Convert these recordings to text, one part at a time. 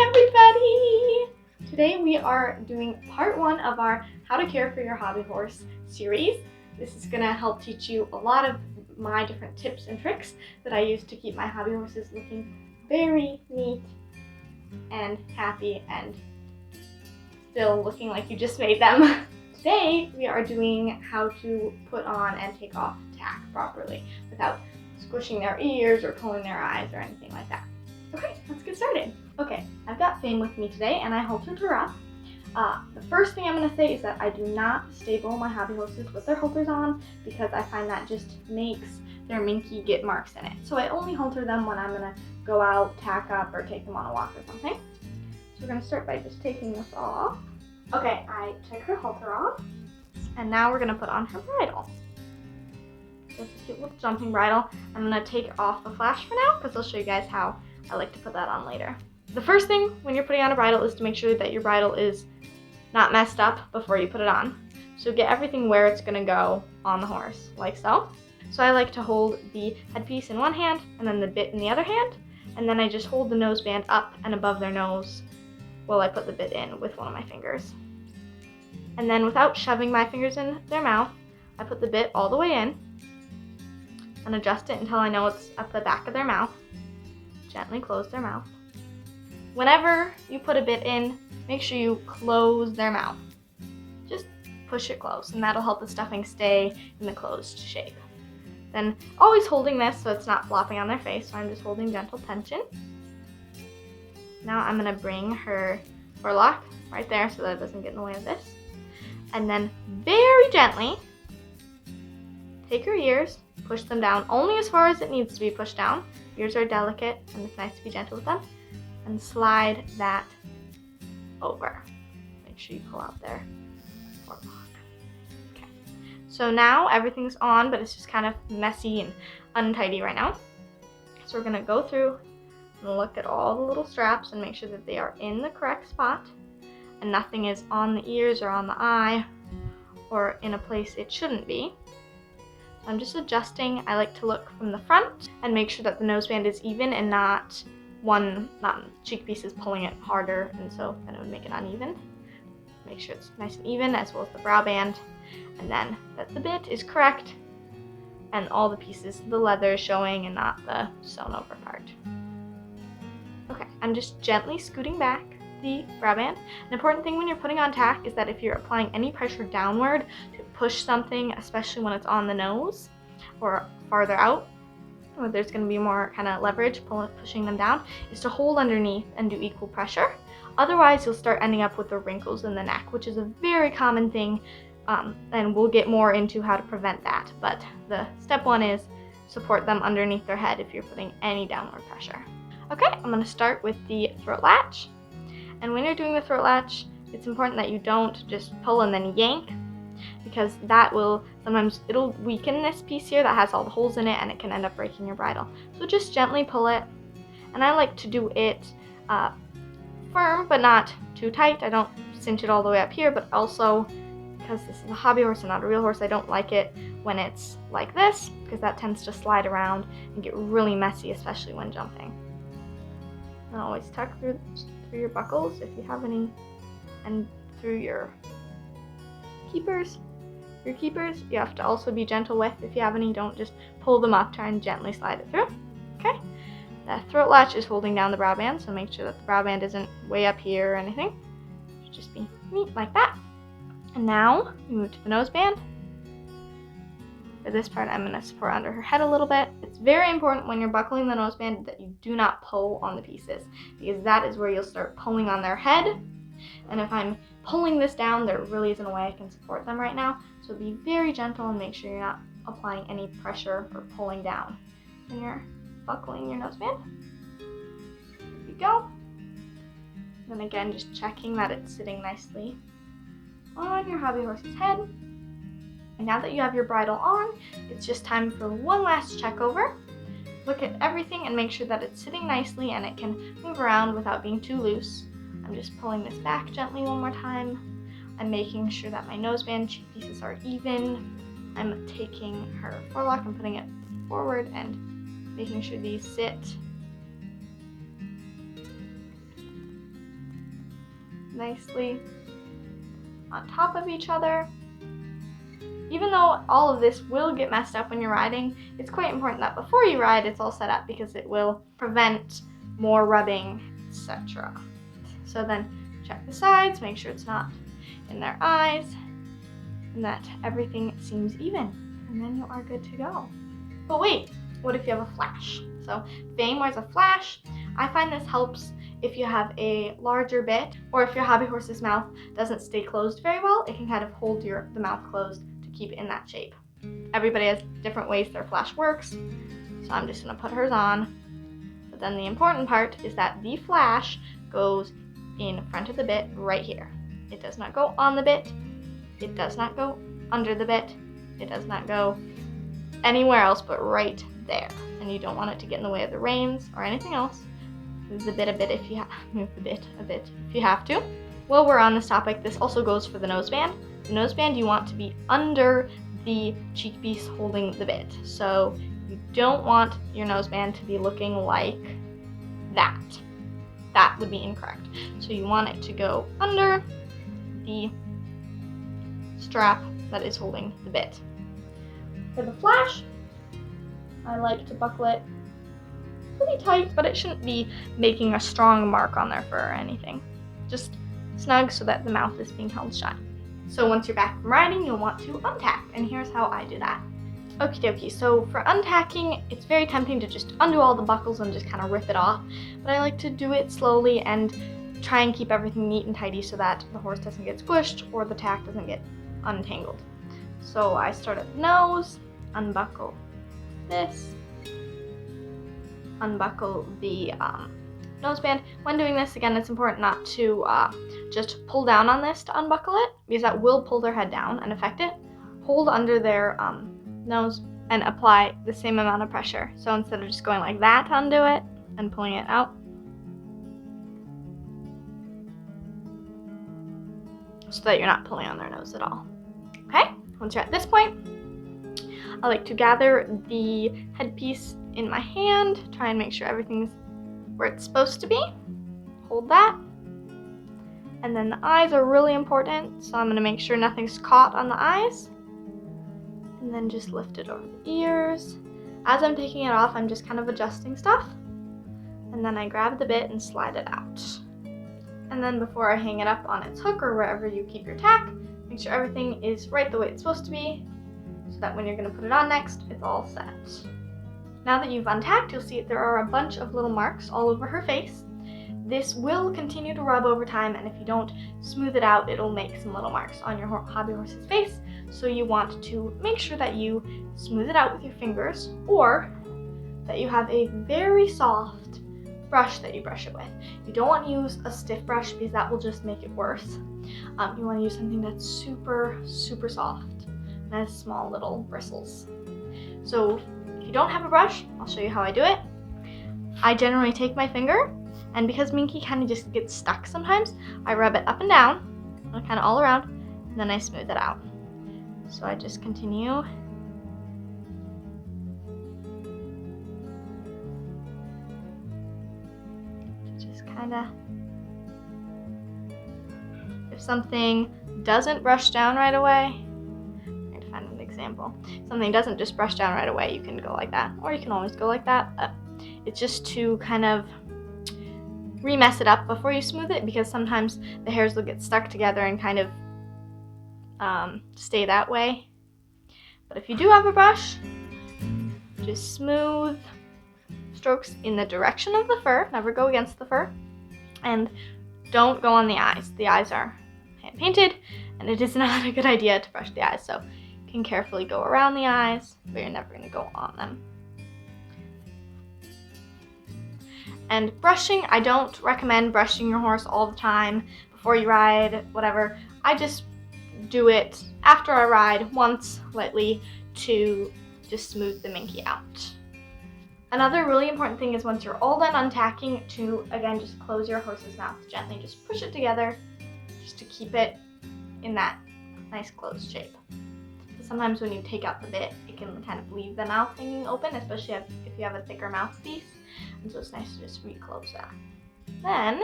everybody! Today we are doing part 1 of our How to Care for Your Hobby Horse series. This is going to help teach you a lot of my different tips and tricks that I use to keep my hobby horses looking very neat and happy and still looking like you just made them. Today we are doing how to put on and take off tack properly without squishing their ears or pulling their eyes or anything like that. Okay, let's get started. Okay, I've got Fame with me today and I haltered her up. The first thing I'm going to say is that I do not stable my hobby horses with their halters on because I find that just makes their minky get marks in it. So I only halter them when I'm going to go out, tack up, or take them on a walk or something. So we're going to start by just taking this off. Okay, I took her halter off and now we're going to put on her bridle. So it's a cute little jumping bridle. I'm going to take off the flash for now because I'll show you guys how I like to put that on later. The first thing when you're putting on a bridle is to make sure that your bridle is not messed up before you put it on. So get everything where it's going to go on the horse, like so. So I like to hold the headpiece in one hand and then the bit in the other hand, and then I just hold the noseband up and above their nose while I put the bit in with one of my fingers. And then without shoving my fingers in their mouth, I put the bit all the way in and adjust it until I know it's at the back of their mouth. Gently close their mouth. Whenever you put a bit in, make sure you close their mouth. Just push it close, and that'll help the stuffing stay in the closed shape. Then always holding this so it's not flopping on their face, so I'm just holding gentle tension. Now I'm going to bring her forelock right there so that it doesn't get in the way of this. And then very gently take her ears, push them down only as far as it needs to be pushed down. Ears are delicate and it's nice to be gentle with them. And slide that over. Make sure you pull out their forelock. Okay. So now everything's on, but it's just kind of messy and untidy right now. So we're going to go through and look at all the little straps and make sure that they are in the correct spot and nothing is on the ears or on the eye or in a place it shouldn't be. I'm just adjusting. I like to look from the front and make sure that the noseband is even and not one cheek piece is pulling it harder, and so then it would make it uneven. Make sure it's nice and even, as well as the brow band, and then that the bit is correct and all the pieces, the leather is showing and not the sewn over part. Okay, I'm just gently scooting back the brow band. An important thing when you're putting on tack is that if you're applying any pressure downward to push something, especially when it's on the nose or farther out, where there's going to be more kind of leverage pushing them down, is to hold underneath and do equal pressure. Otherwise, you'll start ending up with the wrinkles in the neck, which is a very common thing, and we'll get more into how to prevent that. But the step 1 is support them underneath their head if you're putting any downward pressure. Okay, I'm going to start with the throat latch. And when you're doing the throat latch, it's important that you don't just pull and then yank, because that will sometimes, it'll weaken this piece here that has all the holes in it and it can end up breaking your bridle. So just gently pull it, and I like to do it firm but not too tight. I don't cinch it all the way up here, but also because this is a hobby horse and not a real horse, I don't like it when it's like this because that tends to slide around and get really messy, especially when jumping. And always tuck through your buckles if you have any, and through your keepers. Your keepers you have to also be gentle with. If you have any, don't just pull them up, try and gently slide it through. Okay, the throat latch is holding down the brow band, so make sure that the brow band isn't way up here or anything. It should just be neat like that. And now we move to the noseband. For this part, I'm going to support under her head a little bit. It's very important when you're buckling the noseband that you do not pull on the pieces, because that is where you'll start pulling on their head. And if I'm pulling this down, there really isn't a way I can support them right now. So be very gentle and make sure you're not applying any pressure or pulling down when you're buckling your noseband. There we go. Then again, just checking that it's sitting nicely on your hobby horse's head. And now that you have your bridle on, it's just time for one last check over. Look at everything and make sure that it's sitting nicely and it can move around without being too loose. I'm just pulling this back gently one more time. I'm making sure that my noseband cheek pieces are even. I'm taking her forelock and putting it forward and making sure these sit nicely on top of each other. Even though all of this will get messed up when you're riding, it's quite important that before you ride it's all set up because it will prevent more rubbing, etc. So then check the sides, make sure it's not in their eyes, and that everything seems even, and then you are good to go. But wait, what if you have a flash? So Fame wears a flash. I find this helps if you have a larger bit, or if your hobby horse's mouth doesn't stay closed very well, it can kind of hold the mouth closed to keep it in that shape. Everybody has different ways their flash works, so I'm just gonna put hers on. But then the important part is that the flash goes in front of the bit right here. It does not go on the bit, it does not go under the bit, it does not go anywhere else but right there. And you don't want it to get in the way of the reins or anything else. Move the bit a bit if you have to. While we're on this topic, this also goes for the noseband. The noseband you want to be under the cheek piece holding the bit. So you don't want your noseband to be looking like that. That would be incorrect. So you want it to go under the strap that is holding the bit. For the flash, I like to buckle it pretty tight, but it shouldn't be making a strong mark on their fur or anything. Just snug so that the mouth is being held shut. So once you're back from riding, you'll want to untack, and here's how I do that. Okie dokie, so for untacking, it's very tempting to just undo all the buckles and just kind of rip it off, but I like to do it slowly and try and keep everything neat and tidy so that the horse doesn't get squished or the tack doesn't get untangled. So I start at the nose, unbuckle this, unbuckle the noseband. When doing this, again, it's important not to just pull down on this to unbuckle it, because that will pull their head down and affect it. Hold under their nose and apply the same amount of pressure. So instead of just going like that to undo it and pulling it out, so that you're not pulling on their nose at all. Okay, once you're at this point, I like to gather the headpiece in my hand, try and make sure everything's where it's supposed to be. Hold that. And then the eyes are really important, so I'm going to make sure nothing's caught on the eyes. And then just lift it over the ears. As I'm taking it off, I'm just kind of adjusting stuff. And then I grab the bit and slide it out. And then before I hang it up on its hook or wherever you keep your tack, make sure everything is right the way it's supposed to be, so that when you're going to put it on next, it's all set. Now that you've untacked, you'll see there are a bunch of little marks all over her face. This will continue to rub over time, and if you don't smooth it out, it'll make some little marks on your hobby horse's face. So you want to make sure that you smooth it out with your fingers, or that you have a very soft brush that you brush it with. You don't want to use a stiff brush because that will just make it worse. You want to use something that's super, super soft and has small little bristles. So if you don't have a brush, I'll show you how I do it. I generally take my finger, and because Minky kind of just gets stuck sometimes, I rub it up and down, kind of all around, and then I smooth it out. So I just continue. Just kind of, if something doesn't brush down right away, I'm going to find an example. If something doesn't just brush down right away, you can go like that, or you can always go like that. It's just to kind of re-mess it up before you smooth it, because sometimes the hairs will get stuck together and kind of stay that way. But if you do have a brush, just smooth strokes in the direction of the fur, never go against the fur, and don't go on the eyes. The eyes are hand painted, and it is not a good idea to brush the eyes, so you can carefully go around the eyes, but you're never going to go on them. And brushing, I don't recommend brushing your horse all the time before you ride, whatever. I just do it after I ride once lightly to just smooth the Minky out. Another really important thing is once you're all done untacking, to again just close your horse's mouth gently. Just push it together just to keep it in that nice closed shape. Sometimes when you take out the bit, it can kind of leave the mouth hanging open, especially if you have a thicker mouthpiece. And so it's nice to just reclose that. Then,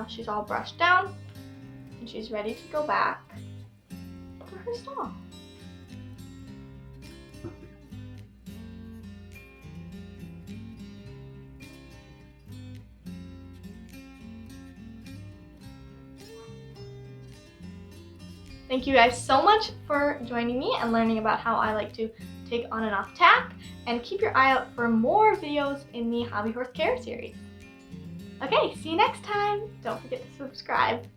she's all brushed down, and she's ready to go back to her stall. Thank you guys so much for joining me and learning about how I like to take on and off tack, and keep your eye out for more videos in the Hobby Horse Care series. Okay, see you next time. Don't forget to subscribe.